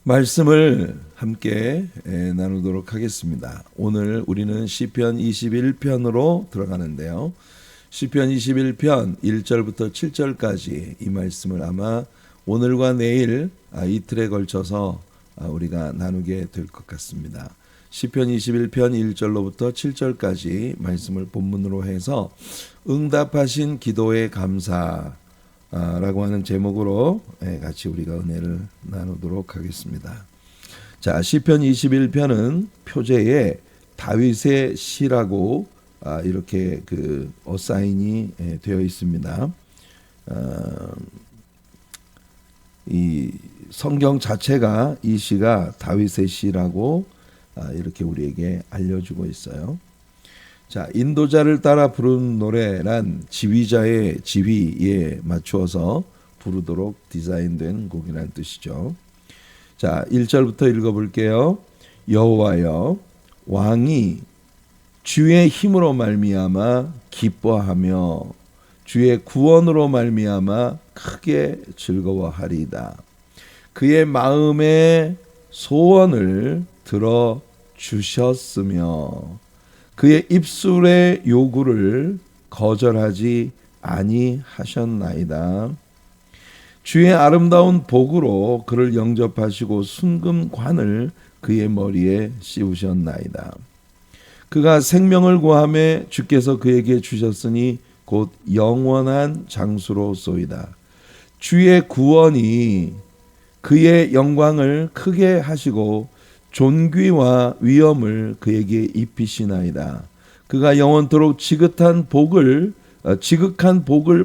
말씀을 함께 나누도록 하겠습니다. 오늘 우리는 시편 21편으로 들어가는데요. 시편 21편 1절부터 7절까지 이 말씀을 아마 오늘과 내일 이틀에 걸쳐서 우리가 나누게 될 것 같습니다. 시편 21편 1절로부터 7절까지 말씀을 본문으로 해서 응답하신 기도의 감사 라고 하는 제목으로 같이 우리가 은혜를 나누도록 하겠습니다. 자, 시편 21편은 표제에 다윗의 시라고 이렇게 어사인이 되어 있습니다. 이 성경 자체가 이 시가 다윗의 시라고 이렇게 우리에게 알려주고 있어요. 자, 인도자를 따라 부르는 노래란 지휘자의 지휘에 맞추어서 부르도록 디자인된 곡이라는 뜻이죠. 자, 1절부터 읽어볼게요. 여호와여, 왕이 주의 힘으로 말미암아 기뻐하며 주의 구원으로 말미암아 크게 즐거워하리이다. 그의 마음의 소원을 들어 주셨으며 그의 입술의 요구를 거절하지 아니하셨나이다. 주의 아름다운 복으로 그를 영접하시고 순금관을 그의 머리에 씌우셨나이다. 그가 생명을 구하매 주께서 그에게 주셨으니 곧 영원한 장수로소이다. 주의 구원이 그의 영광을 크게 하시고 존귀와 위엄을 그에게 입히시나이다. 그가 영원토록 지극한 복을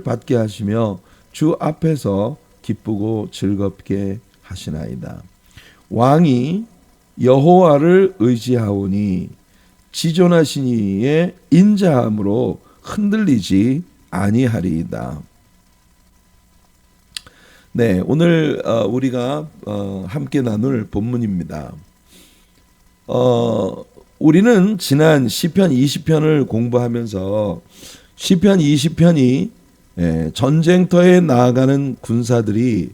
받게 하시며 주 앞에서 기쁘고 즐겁게 하시나이다. 왕이 여호와를 의지하오니 지존하신 이의 인자함으로 흔들리지 아니하리이다. 네, 오늘 우리가 함께 나눌 본문입니다. 우리는 지난 시편 20편을 공부하면서 시편 20편이 전쟁터에 나아가는 군사들이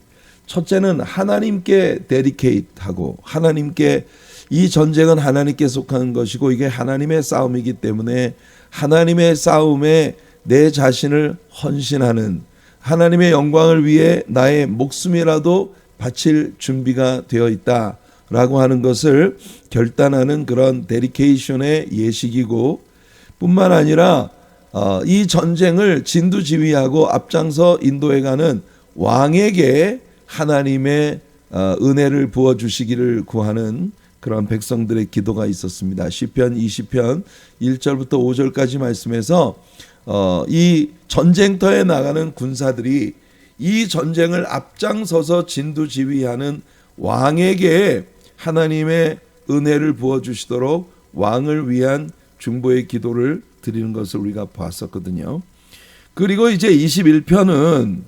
첫째는 하나님께 데디케이트하고 하나님께 이 전쟁은 하나님께 속하는 것이고 이게 하나님의 싸움이기 때문에 하나님의 싸움에 내 자신을 헌신하는 하나님의 영광을 위해 나의 목숨이라도 바칠 준비가 되어 있다 라고 하는 것을 결단하는 그런 데디케이션의 예식이고 뿐만 아니라 이 전쟁을 진두지휘하고 앞장서 인도해가는 왕에게 하나님의 은혜를 부어주시기를 구하는 그런 백성들의 기도가 있었습니다. 시편 20편 1절부터 5절까지 말씀에서 이 전쟁터에 나가는 군사들이 이 전쟁을 앞장서서 진두지휘하는 왕에게 하나님의 은혜를 부어주시도록 왕을 위한 중보의 기도를 드리는 것을 우리가 봤었거든요. 그리고 이제 21편은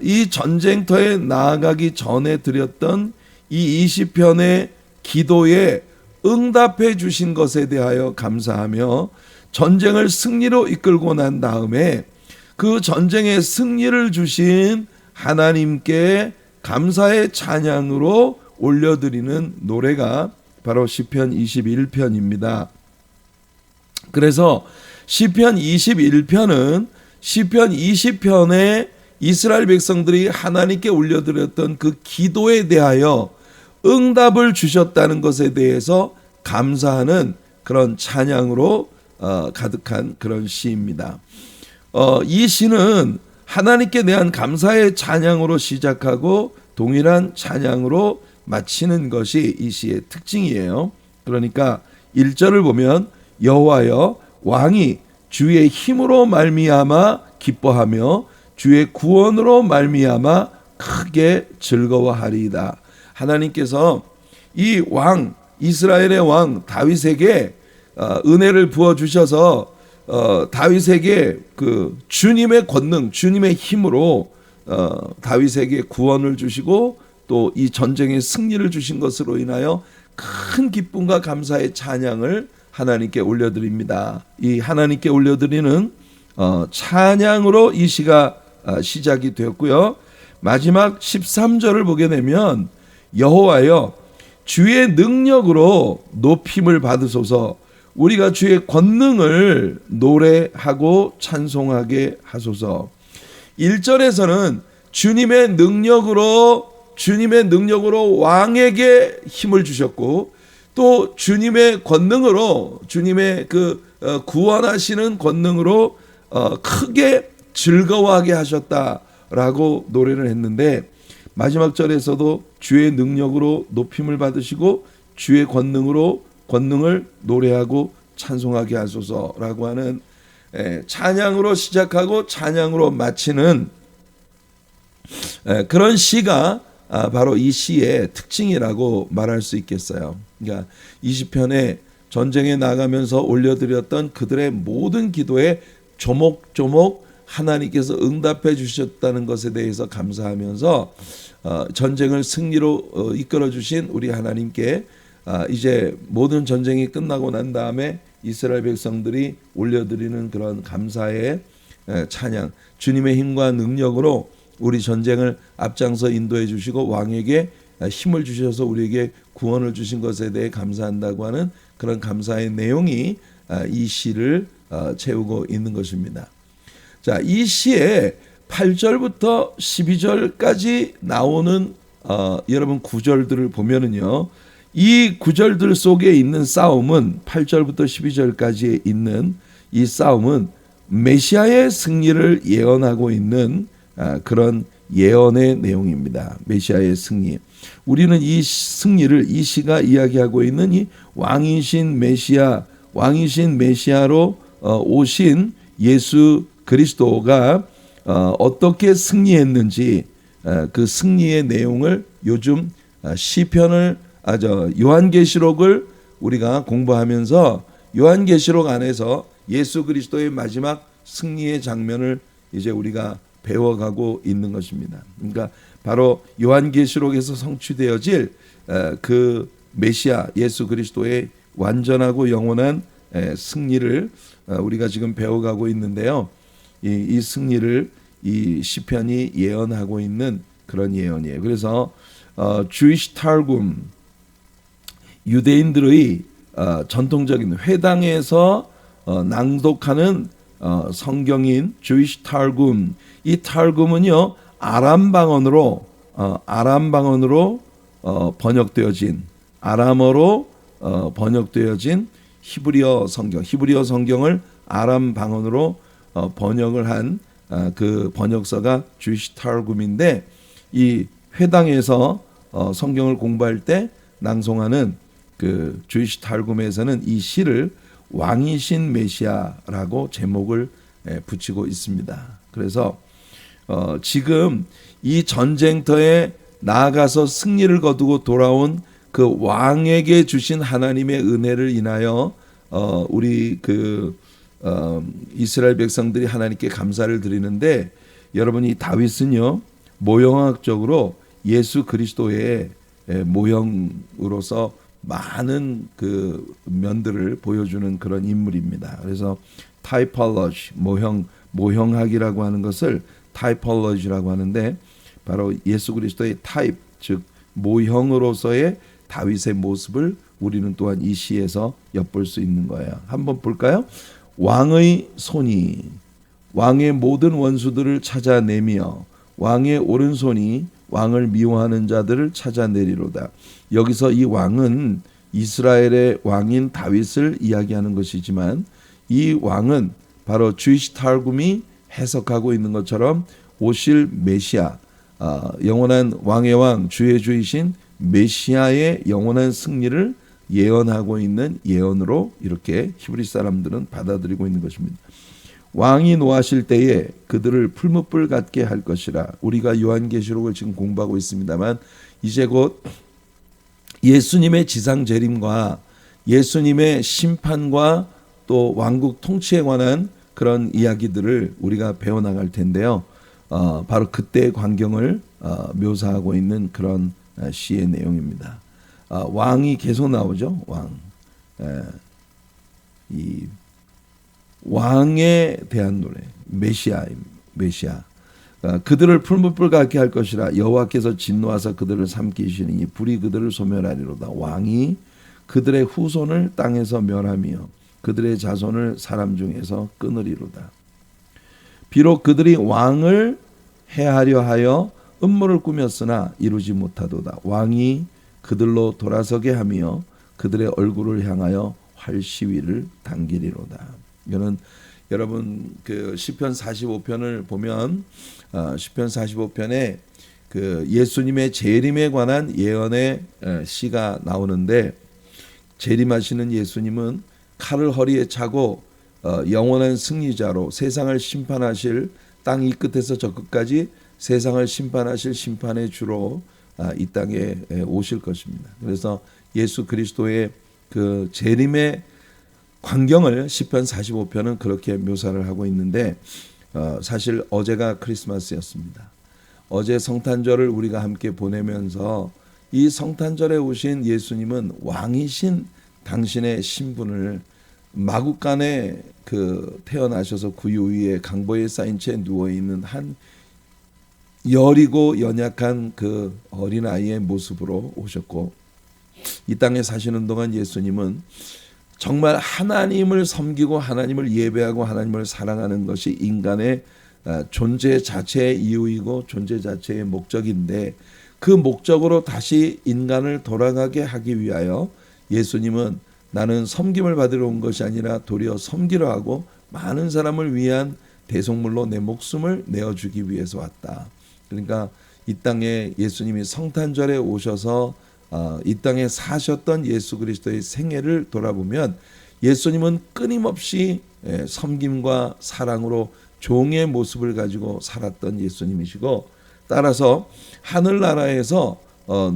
이 전쟁터에 나아가기 전에 드렸던 이 20편의 기도에 응답해 주신 것에 대하여 감사하며 전쟁을 승리로 이끌고 난 다음에 그 전쟁의 승리를 주신 하나님께 감사의 찬양으로 올려드리는 노래가 바로 시편 21편입니다. 그래서 시편 21편은 시편 20편에 이스라엘 백성들이 하나님께 올려드렸던 그 기도에 대하여 응답을 주셨다는 것에 대해서 감사하는 그런 찬양으로 가득한 그런 시입니다. 이 시는 하나님께 대한 감사의 찬양으로 시작하고 동일한 찬양으로 마치는 것이 이 시의 특징이에요. 그러니까 1절을 보면 여호와여 왕이 주의 힘으로 말미암아 기뻐하며 주의 구원으로 말미암아 크게 즐거워하리이다. 하나님께서 이 왕 이스라엘의 왕 다윗에게 은혜를 부어 주셔서 다윗에게 그 주님의 권능, 주님의 힘으로 다윗에게 구원을 주시고 또 이 전쟁의 승리를 주신 것으로 인하여 큰 기쁨과 감사의 찬양을 하나님께 올려드립니다. 이 하나님께 올려드리는 찬양으로 이 시가 시작이 되었고요. 마지막 13절을 보게 되면 여호와여 주의 능력으로 높임을 받으소서. 우리가 주의 권능을 노래하고 찬송하게 하소서. 1절에서는 주님의 능력으로 왕에게 힘을 주셨고, 또 주님의 권능으로, 주님의 구원하시는 권능으로 크게 즐거워하게 하셨다라고 노래를 했는데, 마지막 절에서도 주의 능력으로 높임을 받으시고 주의 권능을 노래하고 찬송하게 하소서라고 하는 찬양으로 시작하고 찬양으로 마치는 그런 시가 바로 이 시의 특징이라고 말할 수 있겠어요. 그러니까 20편에 전쟁에 나가면서 올려드렸던 그들의 모든 기도에 조목조목 하나님께서 응답해 주셨다는 것에 대해서 감사하면서 전쟁을 승리로 이끌어 주신 우리 하나님께 이제 모든 전쟁이 끝나고 난 다음에 이스라엘 백성들이 올려드리는 그런 감사의 찬양, 주님의 힘과 능력으로 우리 전쟁을 앞장서 인도해 주시고 왕에게 힘을 주셔서 우리에게 구원을 주신 것에 대해 감사한다고 하는 그런 감사의 내용이 이 시를 채우고 있는 것입니다. 자, 이 시에 8절부터 12절까지 나오는 여러분 구절들을 보면은요, 이 구절들 속에 있는 싸움은 8절부터 12절까지 있는 이 싸움은 메시아의 승리를 예언하고 있는 그런 예언의 내용입니다. 메시아의 승리. 우리는 이 승리를 이 시가 이야기하고 있는 이 왕이신 메시아로 오신 예수 그리스도가 어떻게 승리했는지 그 승리의 내용을 요즘 시편을 요한계시록을 우리가 공부하면서 요한계시록 안에서 예수 그리스도의 마지막 승리의 장면을 이제 우리가 배워가고 있는 것입니다. 그러니까 바로 요한계시록에서 성취되어질 그 메시아 예수 그리스도의 완전하고 영원한 승리를 우리가 지금 배워가고 있는데요. 이 승리를 이 시편이 예언하고 있는 그런 예언이에요. 그래서 주이시 탈굼, 유대인들의 전통적인 회당에서 낭독하는 성경인 주이시 탈굼, 이 탈굼은요 아람 방언으로 번역되어진, 아람어로 번역되어진 히브리어 성경을 아람 방언으로 번역을 한 그 번역서가 주이시 탈굼인데, 이 회당에서 성경을 공부할 때 낭송하는 그 주이시 탈굼에서는 이 시를 왕이신 메시아라고 제목을 붙이고 있습니다. 그래서 지금 이 전쟁터에 나아가서 승리를 거두고 돌아온 그 왕에게 주신 하나님의 은혜를 인하여 우리 이스라엘 백성들이 하나님께 감사를 드리는데, 여러분이 다윗은요 모형학적으로 예수 그리스도의 모형으로서 많은 그 면들을 보여주는 그런 인물입니다. 그래서 타이폴로지, 모형학이라고 하는 것을 타이폴로지라고 하는데, 바로 예수 그리스도의 타입, 즉 모형으로서의 다윗의 모습을 우리는 또한 이 시에서 엿볼 수 있는 거예요. 한번 볼까요? 왕의 손이 왕의 모든 원수들을 찾아내며 왕의 오른손이 왕을 미워하는 자들을 찾아내리로다. 여기서 이 왕은 이스라엘의 왕인 다윗을 이야기하는 것이지만, 이 왕은 바로 주이시 탈굼이 해석하고 있는 것처럼 오실 메시아, 영원한 왕의 왕 주의 주이신 메시아의 영원한 승리를 예언하고 있는 예언으로 이렇게 히브리 사람들은 받아들이고 있는 것입니다. 왕이 노하실 때에 그들을 풀무불 같게 할 것이라. 우리가 요한계시록을 지금 공부하고 있습니다만, 이제 곧 예수님의 지상 재림과 예수님의 심판과 또 왕국 통치에 관한 그런 이야기들을 우리가 배워나갈 텐데요. 바로 그때의 광경을 묘사하고 있는 그런 시의 내용입니다. 왕이 계속 나오죠. 이 왕에 대한 노래, 메시아. 그들을 풀무불 같게 할 것이라. 여호와께서 진노하사 그들을 삼키시니 불이 그들을 소멸하리로다. 왕이 그들의 후손을 땅에서 멸하며 그들의 자손을 사람 중에서 끊으리로다. 비록 그들이 왕을 해하려 하여 음모를 꾸몄으나 이루지 못하도다. 왕이 그들로 돌아서게 하며 그들의 얼굴을 향하여 활시위를 당기리로다. 이거는 여러분 그 시편 45편을 보면 시편 45편에 그 예수님의 재림에 관한 예언의 시가 나오는데, 재림하시는 예수님은 칼을 허리에 차고 영원한 승리자로 세상을 심판하실, 땅 이 끝에서 저 끝까지 세상을 심판하실 심판의 주로 이 땅에 오실 것입니다. 그래서 예수 그리스도의 그 재림의 광경을 시편 45편은 그렇게 묘사를 하고 있는데, 사실 어제가 크리스마스였습니다. 어제 성탄절을 우리가 함께 보내면서 이 성탄절에 오신 예수님은 왕이신 당신의 신분을 마구간에 그 태어나셔서 구유 위에 강보에 쌓인 채 누워 있는 한 여리고 연약한 그 어린아이의 모습으로 오셨고, 이 땅에 사시는 동안 예수님은 정말 하나님을 섬기고 하나님을 예배하고 하나님을 사랑하는 것이 인간의 존재 자체의 이유이고 존재 자체의 목적인데, 그 목적으로 다시 인간을 돌아가게 하기 위하여 예수님은 나는 섬김을 받으러 온 것이 아니라 도리어 섬기려 하고 많은 사람을 위한 대속물로 내 목숨을 내어주기 위해서 왔다. 그러니까 이 땅에 예수님이 성탄절에 오셔서 이 땅에 사셨던 예수 그리스도의 생애를 돌아보면 예수님은 끊임없이 섬김과 사랑으로 종의 모습을 가지고 살았던 예수님이시고, 따라서 하늘나라에서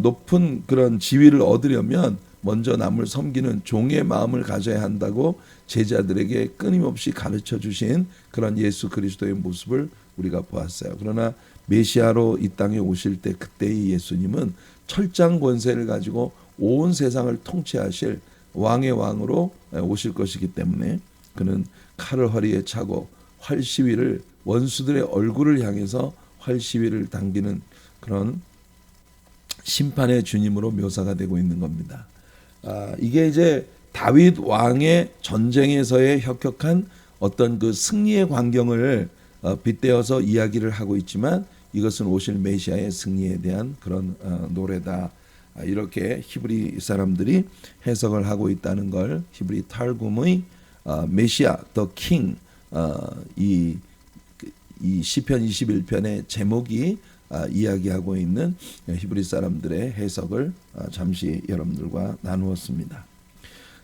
높은 그런 지위를 얻으려면 먼저 남을 섬기는 종의 마음을 가져야 한다고 제자들에게 끊임없이 가르쳐 주신 그런 예수 그리스도의 모습을 우리가 보았어요. 그러나 메시아로 이 땅에 오실 때 그때의 예수님은 철장 권세를 가지고 온 세상을 통치하실 왕의 왕으로 오실 것이기 때문에 그는 칼을 허리에 차고 활시위를, 원수들의 얼굴을 향해서 활시위를 당기는 그런 심판의 주님으로 묘사가 되고 있는 겁니다. 이게 이제 다윗 왕의 전쟁에서의 혁혁한 어떤 그 승리의 광경을 빗대어서 이야기를 하고 있지만, 이것은 오실 메시아의 승리에 대한 그런 노래다. 이렇게 히브리 사람들이 해석을 하고 있다는 걸 히브리 탈굼의 메시아 더 킹, 이 시편 21편의 제목이 이야기하고 있는 히브리 사람들의 해석을 잠시 여러분들과 나누었습니다.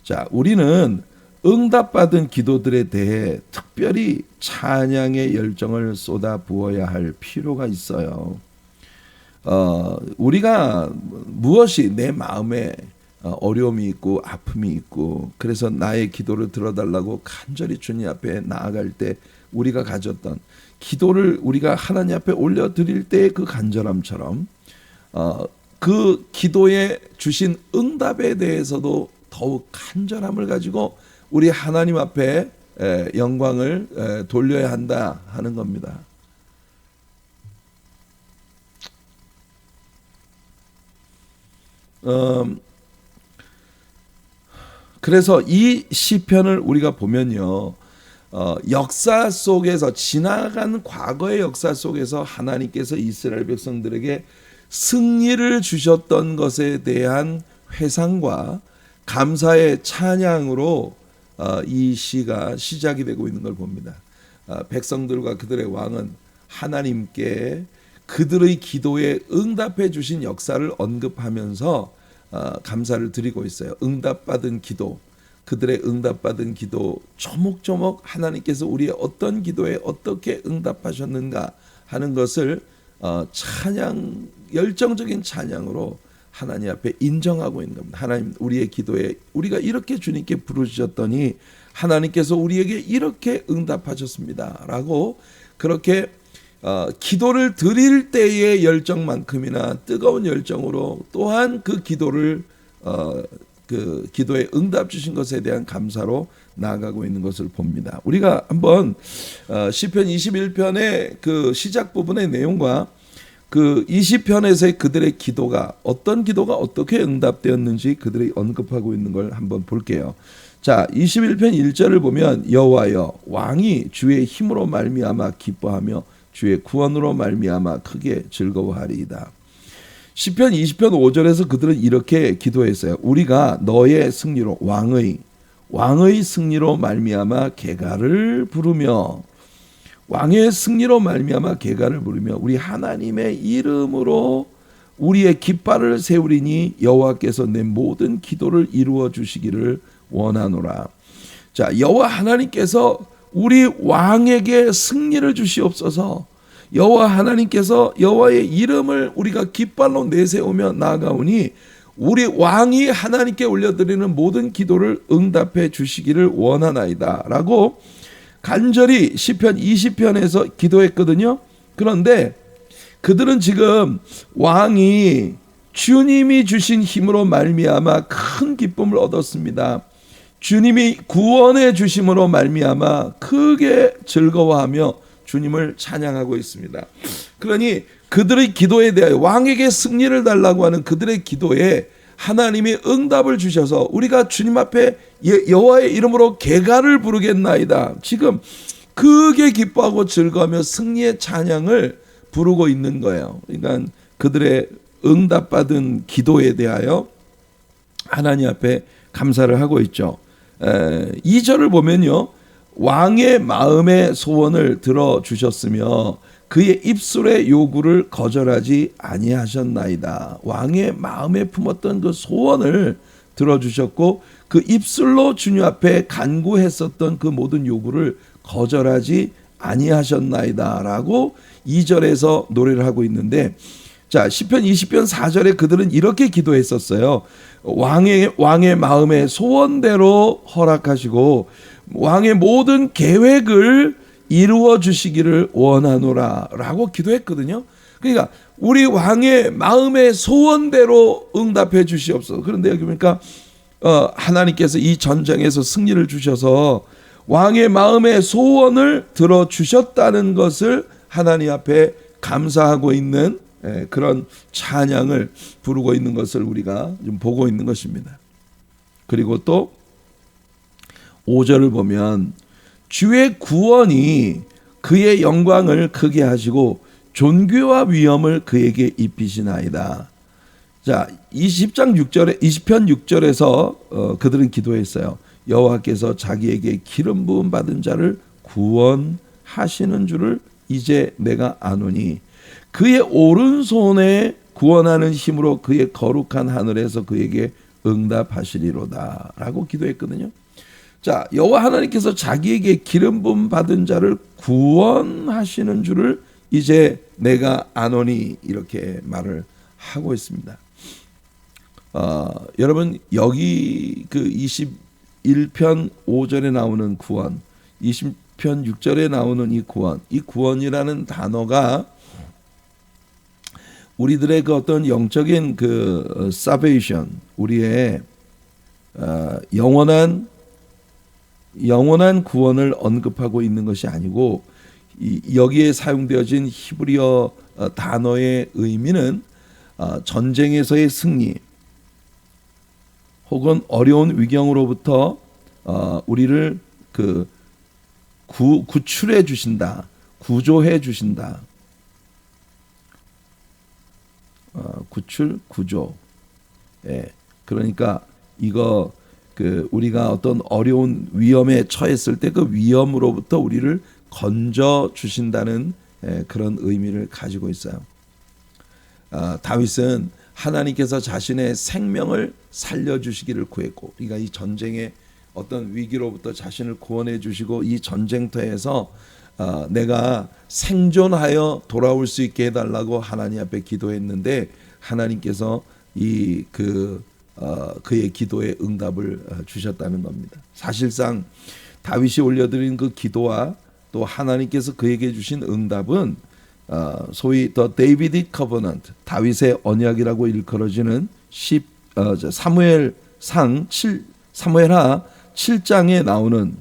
자, 우리는 응답받은 기도들에 대해 특별히 찬양의 열정을 쏟아 부어야 할 필요가 있어요. 우리가 무엇이 내 마음에 어려움이 있고 아픔이 있고, 그래서 나의 기도를 들어달라고 간절히 주님 앞에 나아갈 때 우리가 가졌던 기도를 우리가 하나님 앞에 올려드릴 때의 그 간절함처럼 그 기도에 주신 응답에 대해서도 더욱 간절함을 가지고 우리 하나님 앞에 영광을 돌려야 한다 하는 겁니다. 그래서 이 시편을 우리가 보면요, 역사 속에서, 지나간 과거의 역사 속에서 하나님께서 이스라엘 백성들에게 승리를 주셨던 것에 대한 회상과 감사의 찬양으로 이 시가 시작이 되고 있는 걸 봅니다. 백성들과 그들의 왕은 하나님께 그들의 기도에 응답해 주신 역사를 언급하면서 감사를 드리고 있어요. 응답받은 기도, 그들의 응답받은 기도, 조목조목 하나님께서 우리의 어떤 기도에 어떻게 응답하셨는가 하는 것을 찬양, 열정적인 찬양으로 하나님 앞에 인정하고 있는 겁니다. 하나님, 우리의 기도에 우리가 이렇게 주님께 부르셨더니 하나님께서 우리에게 이렇게 응답하셨습니다 라고, 그렇게 기도를 드릴 때의 열정만큼이나 뜨거운 열정으로 또한 그 기도를 그 기도에 응답 주신 것에 대한 감사로 나아가고 있는 것을 봅니다. 우리가 한번 시편 21편의 그 시작 부분의 내용과 그 20편에서의 그들의 기도가 어떤 기도가 어떻게 응답되었는지 그들이 언급하고 있는 걸 한번 볼게요. 자, 21편 1절을 보면 여호와여 왕이 주의 힘으로 말미암아 기뻐하며 주의 구원으로 말미암아 크게 즐거워하리이다. 시편 20편 5절에서 그들은 이렇게 기도했어요. 우리가 너의 승리로 왕의 승리로 말미암아 개가를 부르며 왕의 승리로 말미암아 개가를 부르며 우리 하나님의 이름으로 우리의 깃발을 세우리니 여호와께서 내 모든 기도를 이루어 주시기를 원하노라. 자, 여호와 하나님께서 우리 왕에게 승리를 주시옵소서. 여호와 하나님께서 여호와의 이름을 우리가 깃발로 내세우며 나아가오니 우리 왕이 하나님께 올려드리는 모든 기도를 응답해 주시기를 원하나이다 라고 간절히 시편 20편에서 기도했거든요. 그런데 그들은 지금 왕이 주님이 주신 힘으로 말미암아 큰 기쁨을 얻었습니다. 주님이 구원해 주심으로 말미암아 크게 즐거워하며 주님을 찬양하고 있습니다. 그러니 그들의 기도에 대하여 왕에게 승리를 달라고 하는 그들의 기도에 하나님이 응답을 주셔서 우리가 주님 앞에 여호와의 이름으로 개가를 부르겠나이다. 지금 크게 기뻐하고 즐거워하며 승리의 찬양을 부르고 있는 거예요. 그러니까 그들의 응답받은 기도에 대하여 하나님 앞에 감사를 하고 있죠. 2절을 보면요. 왕의 마음의 소원을 들어주셨으며 그의 입술의 요구를 거절하지 아니하셨나이다. 왕의 마음에 품었던 그 소원을 들어주셨고 그 입술로 주님 앞에 간구했었던 그 모든 요구를 거절하지 아니하셨나이다 라고 2절에서 노래를 하고 있는데, 자, 시편 20편 4절에 그들은 이렇게 기도했었어요. 왕의 마음의 소원대로 허락하시고 왕의 모든 계획을 이루어 주시기를 원하노라 라고 기도했거든요. 그러니까 우리 왕의 마음의 소원대로 응답해 주시옵소서. 그런데 여기 보니까 하나님께서 이 전쟁에서 승리를 주셔서 왕의 마음의 소원을 들어주셨다는 것을 하나님 앞에 감사하고 있는 그런 찬양을 부르고 있는 것을 우리가 좀 보고 있는 것입니다. 그리고 또 5절을 보면 주의 구원이 그의 영광을 크게 하시고 존귀와 위엄을 그에게 입히시나이다. 자, 20편 6절에서 그들은 기도했어요. 여호와께서 자기에게 기름 부음 받은 자를 구원하시는 줄을 이제 내가 아노니 그의 오른손에 구원하는 힘으로 그의 거룩한 하늘에서 그에게 응답하시리로다 라고 기도했거든요. 자, 여호와 하나님께서 자기에게 기름 부음 받은 자를 구원하시는 줄을 이제 내가 아노니 이렇게 말을 하고 있습니다. 여러분 여기 그 21편 5절에 나오는 구원, 20편 6절에 나오는 이 구원이라는 단어가 우리들의 그 어떤 영적인 그 salvation, 우리의 영원한 구원을 언급하고 있는 것이 아니고 여기에 사용되어진 히브리어 단어의 의미는 전쟁에서의 승리 혹은 어려운 위경으로부터 우리를 그 구출해 주신다, 구조해 주신다. 구조. 예. 그러니까 이거 그 우리가 어떤 어려운 위험에 처했을 때 그 위험으로부터 우리를 건져 주신다는 그런 의미를 가지고 있어요. 다윗은 하나님께서 자신의 생명을 살려주시기를 구했고, 그러니까 이 전쟁의 어떤 위기로부터 자신을 구원해 주시고 이 전쟁터에서 내가 생존하여 돌아올 수 있게 해달라고 하나님 앞에 기도했는데 하나님께서 그의 기도에 응답을 주셨다는 겁니다. 사실상 다윗이 올려드린 그 기도와 또 하나님께서 그에게 주신 응답은 소위 The Davidic Covenant, 다윗의 언약이라고 일컬어지는 사무엘상 사무엘하 7장에 나오는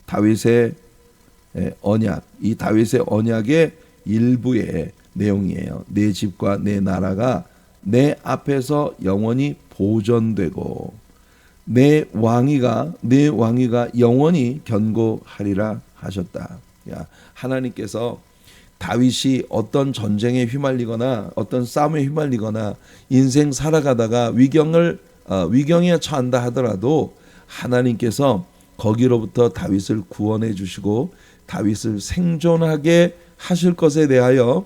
다윗의 언약, 이 다윗의 언약의 일부의 내용이에요. 내 집과 내 나라가 내 앞에서 영원히 보존되고 내 왕위가 영원히 견고하리라 하셨다. 하나님께서 다윗이 어떤 전쟁에 휘말리거나 어떤 싸움에 휘말리거나 인생 살아가다가 위경에 처한다 하더라도 하나님께서 거기로부터 다윗을 구원해 주시고 다윗을 생존하게 하실 것에 대하여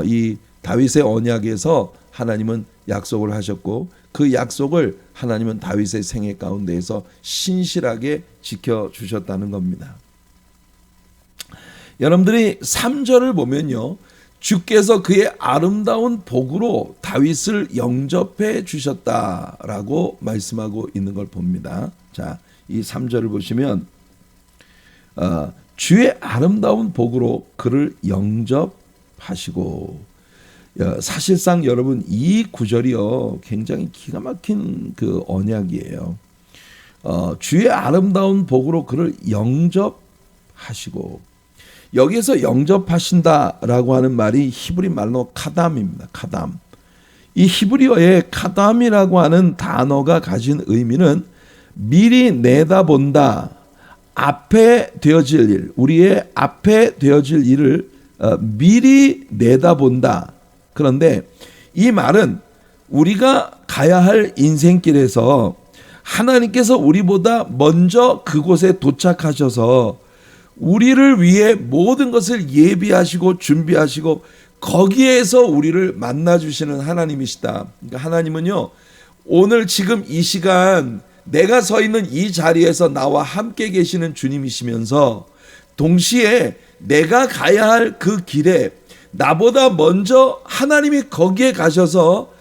이 다윗의 언약에서 하나님은 약속을 하셨고 그 약속을 하나님은 다윗의 생애 가운데에서 신실하게 지켜주셨다는 겁니다. 여러분들이 3절을 보면요, 주께서 그의 아름다운 복으로 다윗을 영접해 주셨다라고 말씀하고 있는 걸 봅니다. 자, 이 3절을 보시면 주의 아름다운 복으로 그를 영접하시고, 사실상 여러분 이 구절이요 굉장히 기가 막힌 그 언약이에요. 주의 아름다운 복으로 그를 영접하시고, 여기에서 영접하신다라고 하는 말이 히브리 말로 카담입니다. 카담. 이 히브리어의 카담이라고 하는 단어가 가진 의미는 미리 내다본다, 앞에 되어질 일, 우리의 앞에 되어질 일을 미리 내다본다. 그런데 이 말은 우리가 가야 할 인생길에서 하나님께서 우리보다 먼저 그곳에 도착하셔서 우리를 위해 모든 것을 예비하시고 준비하시고 거기에서 우리를 만나주시는 하나님이시다. 그러니까 하나님은요, 오늘 지금 이 시간 내가 서 있는 이 자리에서 나와 함께 계시는 주님이시면서 동시에 내가 가야 할 그 길에 나보다 먼저 하나님이 거기에 가셔서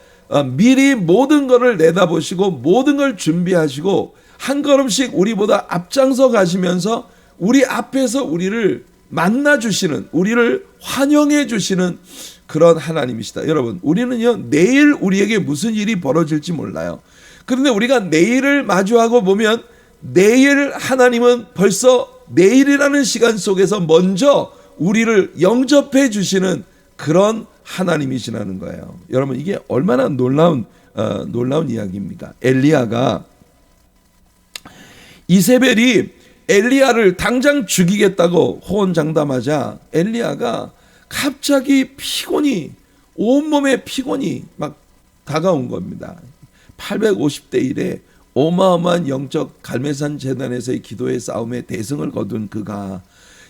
미리 모든 것을 내다보시고 모든 걸 준비하시고 한 걸음씩 우리보다 앞장서 가시면서 우리 앞에서 우리를 만나주시는, 우리를 환영해 주시는 그런 하나님이시다. 여러분, 우리는요 내일 우리에게 무슨 일이 벌어질지 몰라요. 그런데 우리가 내일을 마주하고 보면 내일 하나님은 벌써 내일이라는 시간 속에서 먼저 우리를 영접해 주시는 그런 하나님이시라는 거예요. 여러분, 이게 얼마나 놀라운 이야기입니까? 엘리야가, 이세벨이 엘리야를 당장 죽이겠다고 호언장담하자 엘리야가 갑자기 온몸에 피곤이 막 다가온 겁니다. 850대 1에 어마어마한 영적 갈매산 제단에서의 기도의 싸움에 대승을 거둔 그가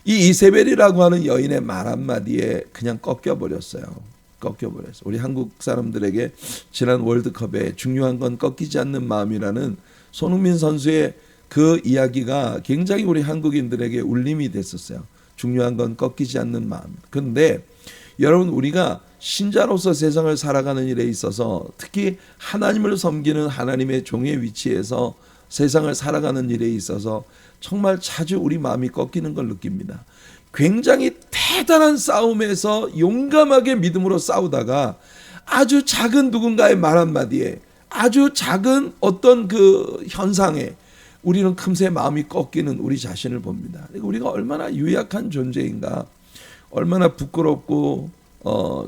이 이세벨이라고 하는 여인의 말 한마디에 그냥 꺾여버렸어요. 우리 한국 사람들에게 지난 월드컵에 중요한 건 꺾이지 않는 마음이라는 손흥민 선수의 그 이야기가 굉장히 우리 한국인들에게 울림이 됐었어요. 중요한 건 꺾이지 않는 마음. 그런데 여러분, 우리가 신자로서 세상을 살아가는 일에 있어서 특히 하나님을 섬기는 하나님의 종의 위치에서 세상을 살아가는 일에 있어서 정말 자주 우리 마음이 꺾이는 걸 느낍니다. 굉장히 대단한 싸움에서 용감하게 믿음으로 싸우다가 아주 작은 누군가의 말 한마디에, 아주 작은 어떤 그 현상에 우리는 금세 마음이 꺾이는 우리 자신을 봅니다. 우리가 얼마나 유약한 존재인가, 얼마나 부끄럽고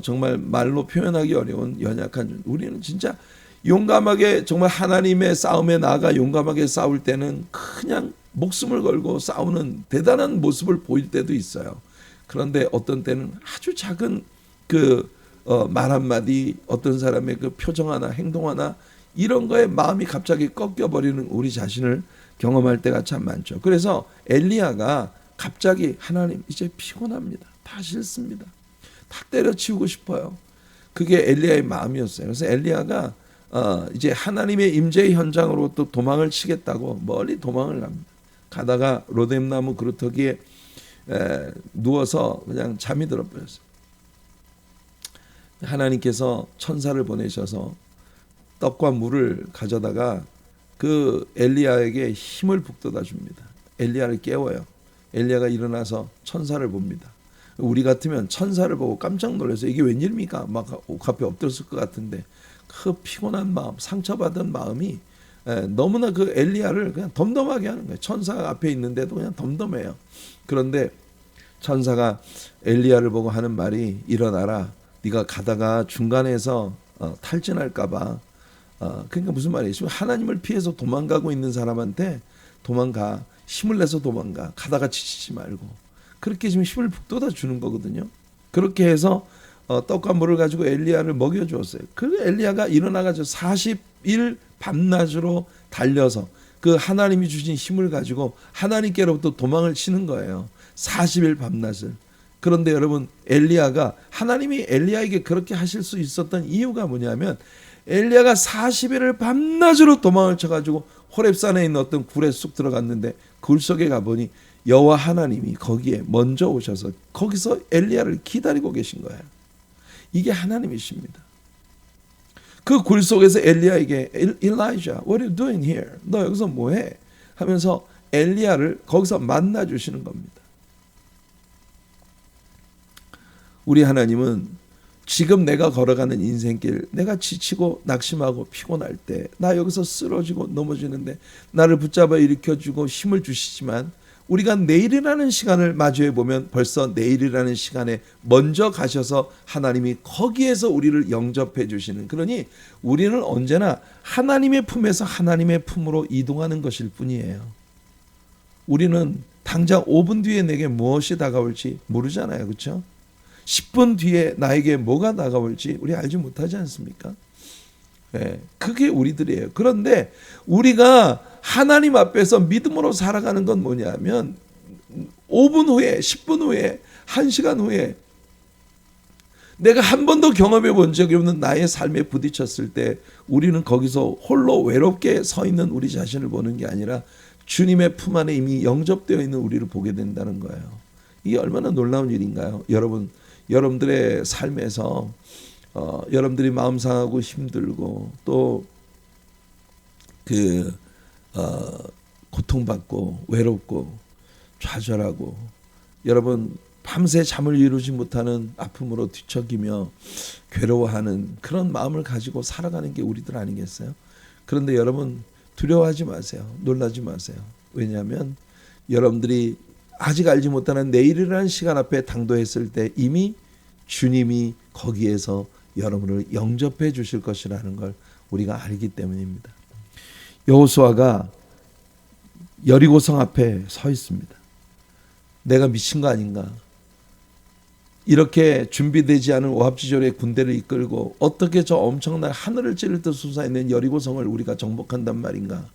정말 말로 표현하기 어려운 연약한 존재. 우리는 진짜 용감하게 정말 하나님의 싸움에 나아가 용감하게 싸울 때는 그냥 목숨을 걸고 싸우는 대단한 모습을 보일 때도 있어요. 그런데 어떤 때는 아주 작은 그 말 한마디, 어떤 사람의 그 표정 하나, 행동 하나, 이런 거에 마음이 갑자기 꺾여버리는 우리 자신을 경험할 때가 참 많죠. 그래서 엘리야가 갑자기, 하나님 이제 피곤합니다. 다 싫습니다. 다 때려치우고 싶어요. 그게 엘리야의 마음이었어요. 그래서 엘리야가 이제 하나님의 임재의 현장으로 또 도망을 치겠다고 멀리 도망을 갑니다. 가다가 로뎀나무 그루터기에 누워서 그냥 잠이 들어버렸어요. 하나님께서 천사를 보내셔서 떡과 물을 가져다가 그 엘리야에게 힘을 북돋아 줍니다. 엘리야를 깨워요. 엘리야가 일어나서 천사를 봅니다. 우리 같으면 천사를 보고 깜짝 놀라서 이게 웬일입니까? 막 옷 앞에 엎드렸을 것 같은데 그 피곤한 마음, 상처받은 마음이 너무나 그 엘리야를 그냥 덤덤하게 하는 거예요. 천사가 앞에 있는데도 그냥 덤덤해요. 그런데 천사가 엘리야를 보고 하는 말이 일어나라. 네가 가다가 중간에서 탈진할까봐. 그러니까 무슨 말이에요? 지금 하나님을 피해서 도망가고 있는 사람한테 도망가. 힘을 내서 도망가. 가다가 지치지 말고. 그렇게 지금 힘을 북돋아 주는 거거든요. 그렇게 해서 떡과 물을 가지고 엘리야를 먹여주었어요. 그 엘리야가 일어나가지고 40일 밤낮으로 달려서 그 하나님이 주신 힘을 가지고 하나님께로부터 도망을 치는 거예요. 40일 밤낮을. 그런데 여러분, 엘리야가 하나님이 엘리야에게 그렇게 하실 수 있었던 이유가 뭐냐면 엘리야가 40일을 밤낮으로 도망을 쳐가지고 호렙산에 있는 어떤 굴에 쑥 들어갔는데 굴 속에 가보니 여호와 하나님이 거기에 먼저 오셔서 거기서 엘리야를 기다리고 계신 거예요. 이게 하나님이십니다. 그 굴 속에서 엘리야에게 Elijah, what are you doing here? 너 여기서 뭐해? 하면서 엘리야를 거기서 만나 주시는 겁니다. 우리 하나님은 지금 내가 걸어가는 인생길, 내가 지치고 낙심하고 피곤할 때 나 여기서 쓰러지고 넘어지는데 나를 붙잡아 일으켜주고 힘을 주시지만 우리가 내일이라는 시간을 마주해 보면 벌써 내일이라는 시간에 먼저 가셔서 하나님이 거기에서 우리를 영접해 주시는, 그러니 우리는 언제나 하나님의 품에서 하나님의 품으로 이동하는 것일 뿐이에요. 우리는 당장 5분 뒤에 내게 무엇이 다가올지 모르잖아요. 그렇죠? 10분 뒤에 나에게 뭐가 다가올지 우리 알지 못하지 않습니까? 네, 그게 우리들이에요. 그런데 우리가 하나님 앞에서 믿음으로 살아가는 건 뭐냐면 5분 후에, 10분 후에, 1시간 후에 내가 한 번도 경험해 본 적이 없는 나의 삶에 부딪혔을 때 우리는 거기서 홀로 외롭게 서 있는 우리 자신을 보는 게 아니라 주님의 품 안에 이미 영접되어 있는 우리를 보게 된다는 거예요. 이게 얼마나 놀라운 일인가요? 여러분들의 삶에서 여러분들이 마음 상하고 힘들고 또 고통받고 외롭고 좌절하고 여러분 밤새 잠을 이루지 못하는 아픔으로 뒤척이며 괴로워하는 그런 마음을 가지고 살아가는 게 우리들 아니겠어요? 그런데 여러분 두려워하지 마세요. 놀라지 마세요. 왜냐하면 여러분들이 아직 알지 못하는 내일이라는 시간 앞에 당도했을 때 이미 주님이 거기에서 여러분을 영접해 주실 것이라는 걸 우리가 알기 때문입니다. 여호수아가 여리고성 앞에 서 있습니다. 내가 미친 거 아닌가? 이렇게 준비되지 않은 오합지졸의 군대를 이끌고 어떻게 저 엄청난 하늘을 찌를 듯 솟아있는 여리고성을 우리가 정복한단 말인가?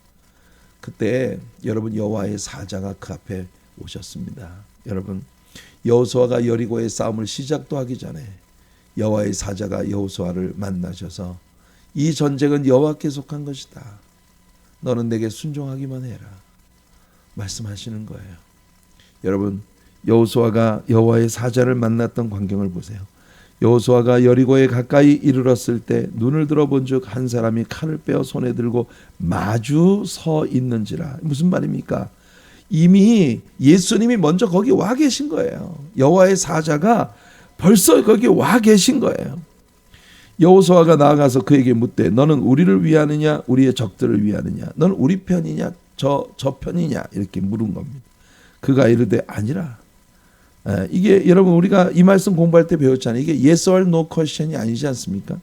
그때 여러분 여호와의 사자가 그 앞에 오셨습니다. 여러분 여호수아가 여리고의 싸움을 시작도 하기 전에 여호와의 사자가 여호수아를 만나셔서 이 전쟁은 여호와께 속한 것이다. 너는 내게 순종하기만 해라. 말씀하시는 거예요. 여러분 여호수아가 여호와의 사자를 만났던 광경을 보세요. 여호수아가 여리고에 가까이 이르렀을 때 눈을 들어본즉 한 사람이 칼을 빼어 손에 들고 마주 서 있는지라. 무슨 말입니까? 이미 예수님이 먼저 거기 와 계신 거예요. 여호와의 사자가 벌써 거기 와 계신 거예요. 여호수아가 나아가서 그에게 묻되 너는 우리를 위하느냐 우리의 적들을 위하느냐 너는 우리 편이냐 저 편이냐 이렇게 물은 겁니다. 그가 이르되 아니라. 이게 여러분 우리가 이 말씀 공부할 때 배웠잖아요. 이게 yes or no question이 아니지 않습니까?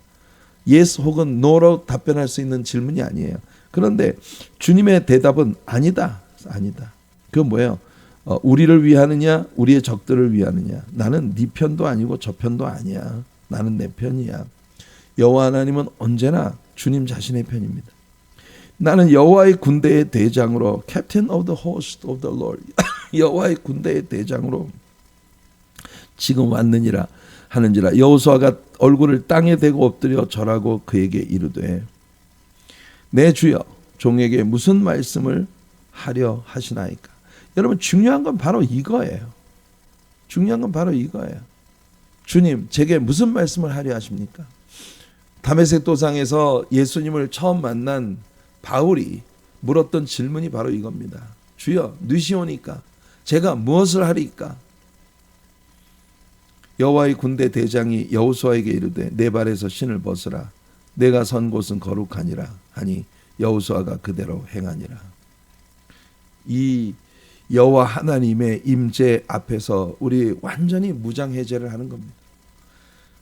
yes 혹은 no로 답변할 수 있는 질문이 아니에요. 그런데 주님의 대답은 아니다. 아니다. 그건 뭐예요? 우리를 위하느냐 우리의 적들을 위하느냐. 나는 네 편도 아니고 저 편도 아니야. 나는 내 편이야. 여호와 하나님은 언제나 주님 자신의 편입니다. 나는 여호와의 군대의 대장으로 Captain of the host of the Lord 여호와의 군대의 대장으로 지금 왔느니라 하는지라. 여호수아가 얼굴을 땅에 대고 엎드려 절하고 그에게 이르되 내 주여 종에게 무슨 말씀을 하려 하시나이까. 여러분 중요한 건 바로 이거예요. 중요한 건 바로 이거예요. 주님 제게 무슨 말씀을 하려 하십니까? 다메섹 도상에서 예수님을 처음 만난 바울이 물었던 질문이 바로 이겁니다. 주여 누시오니까 제가 무엇을 하리까? 여호와의 군대 대장이 여호수아에게 이르되 내 발에서 신을 벗으라. 내가 선 곳은 거룩하니라 하니 여호수아가 그대로 행하니라. 이 여호와 하나님의 임재 앞에서 우리 완전히 무장해제를 하는 겁니다.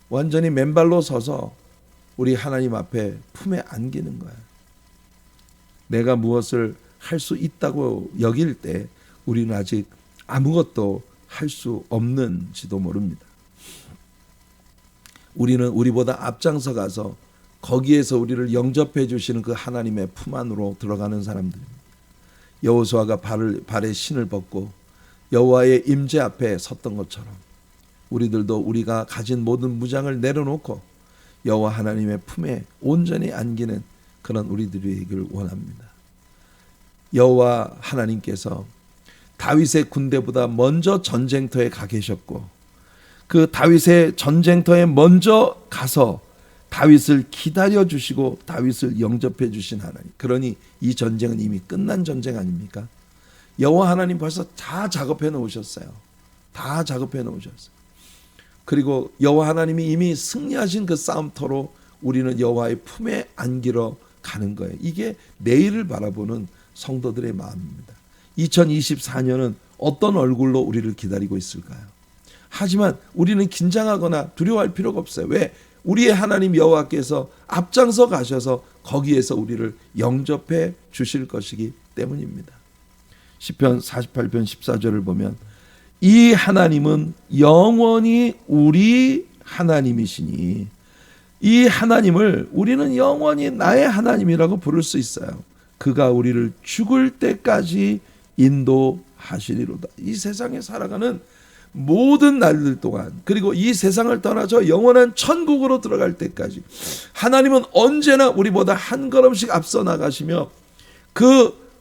완전히 맨발로 서서 우리 하나님 앞에 품에 안기는 거야. 내가 무엇을 할 수 있다고 여길 때 우리는 아직 아무것도 할 수 없는지도 모릅니다. 우리는 우리보다 앞장서 가서 거기에서 우리를 영접해 주시는 그 하나님의 품 안으로 들어가는 사람들입니다. 여호수아가 발에 신을 벗고 여호와의 임재 앞에 섰던 것처럼 우리들도 우리가 가진 모든 무장을 내려놓고 여호와 하나님의 품에 온전히 안기는 그런 우리들이 되기를 원합니다. 여호와 하나님께서 다윗의 군대보다 먼저 전쟁터에 가 계셨고 그 다윗의 전쟁터에 먼저 가서 다윗을 기다려 주시고 다윗을 영접해 주신 하나님. 그러니 이 전쟁은 이미 끝난 전쟁 아닙니까? 여호와 하나님 벌써 다 작업해 놓으셨어요. 다 작업해 놓으셨어요. 그리고 여호와 하나님이 이미 승리하신 그 싸움터로 우리는 여호와의 품에 안기러 가는 거예요. 이게 내일을 바라보는 성도들의 마음입니다. 2024년은 어떤 얼굴로 우리를 기다리고 있을까요? 하지만 우리는 긴장하거나 두려워할 필요가 없어요. 왜? 우리의 하나님 여호와께서 앞장서 가셔서 거기에서 우리를 영접해 주실 것이기 때문입니다. 시편 48편 14절을 보면 이 하나님은 영원히 우리 하나님이시니 이 하나님을 우리는 영원히 나의 하나님이라고 부를 수 있어요. 그가 우리를 죽을 때까지 인도하시리로다. 이 세상에 살아가는 모든 날들 동안 그리고 이 세상을 떠나서 영원한 천국으로 들어갈 때까지 하나님은 언제나 우리보다 한 걸음씩 앞서 나가시며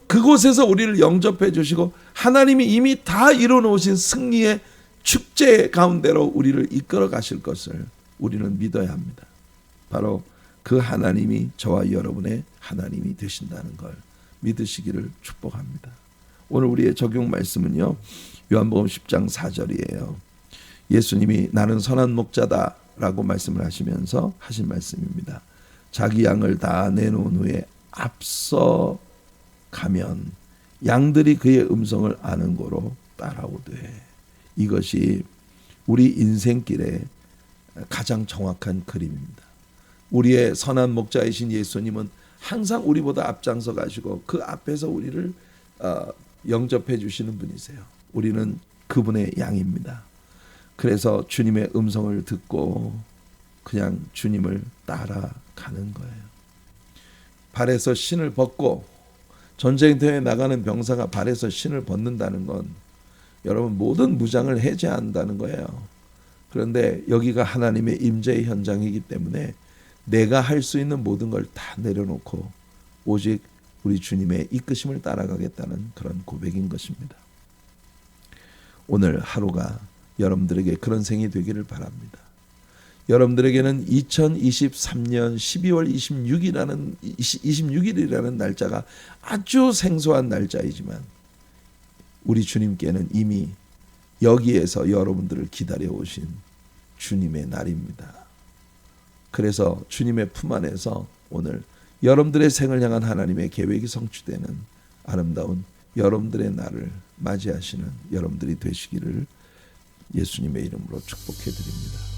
그곳에서 우리를 영접해 주시고 하나님이 이미 다 이뤄 놓으신 승리의 축제 가운데로 우리를 이끌어 가실 것을 우리는 믿어야 합니다. 바로 그 하나님이 저와 여러분의 하나님이 되신다는 걸 믿으시기를 축복합니다. 오늘 우리의 적용 말씀은요. 요한복음 10장 4절이에요. 예수님이 나는 선한 목자다라고 말씀을 하시면서 하신 말씀입니다. 자기 양을 다 내놓은 후에 앞서 가면 양들이 그의 음성을 아는 고로 따라오되. 이것이 우리 인생길의 가장 정확한 그림입니다. 우리의 선한 목자이신 예수님은 항상 우리보다 앞장서 가시고 그 앞에서 우리를 영접해 주시는 분이세요. 우리는 그분의 양입니다. 그래서 주님의 음성을 듣고 그냥 주님을 따라가는 거예요. 발에서 신을 벗고 전쟁터에 나가는 병사가 발에서 신을 벗는다는 건 여러분 모든 무장을 해제한다는 거예요. 그런데 여기가 하나님의 임재의 현장이기 때문에 내가 할 수 있는 모든 걸 다 내려놓고 오직 우리 주님의 이끄심을 따라가겠다는 그런 고백인 것입니다. 오늘 하루가 여러분들에게 그런 생이 되기를 바랍니다. 여러분들에게는 2023년 12월 26일이라는 날짜가 아주 생소한 날짜이지만 우리 주님께는 이미 여기에서 여러분들을 기다려 오신 주님의 날입니다. 그래서 주님의 품 안에서 오늘 여러분들의 생을 향한 하나님의 계획이 성취되는 아름다운 여러분들의 날을 맞이하시는 여러분들이 되시기를 예수님의 이름으로 축복해 드립니다.